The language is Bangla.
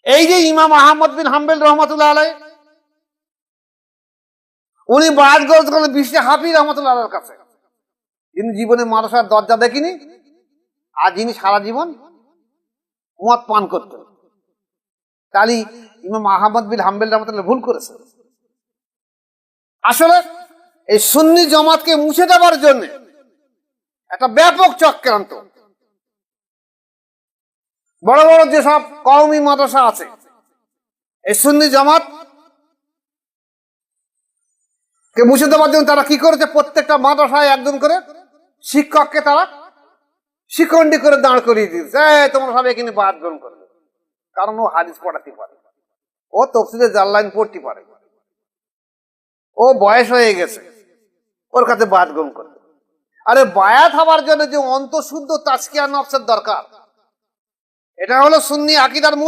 এই যে ইমাম আহমদ বিন হাম্বল রহমতুল্লাহ আলাইহ, উনি বায়াত গ্রহণ করলেন বিশ্বে হাফিজ রহমতুল্লাহ আলাইহির কাছে, যিনি জীবনে মাদ্রাসার দরজা দেখিনি, আর যিনি সারা জীবন মদ পান করতেন। তাহলে ইমাম আহমদ বিন হাম্বল রহমতুল্লাহ ভুল করেছে। আসলে এই সুন্নি জামাতকে মুছে দেওয়ার জন্য একটা ব্যাপক চক্রান্ত, বড় বড় যেসব কওমি মাদ্রাসা আছে, এই সুন্নি জামাত কে মুছে দেওয়ার জন্য তারা কি করেছে, প্রত্যেকটা মাদ্রাসায় একজন করে শিক্ষককে তারা শিখন্ডি করে দাঁড় করিয়ে দিয়েছে, তোমরা সব এখানে বায়াত গ্রহণ করবে। কারণ ও হাদিস পড়াতে পারে, ও তফসিরে জাল্লাইন পড়তে পারে, ও বয়স হয়ে গেছে, ওর কাছে বায়াত গ্রহণ করবে। আরে বায়াত হওয়ার জন্য যে অন্তঃশুদ্ধ তাজকিয়া নফসের দরকার, এটা হলো সুন্নি আকীদার মূল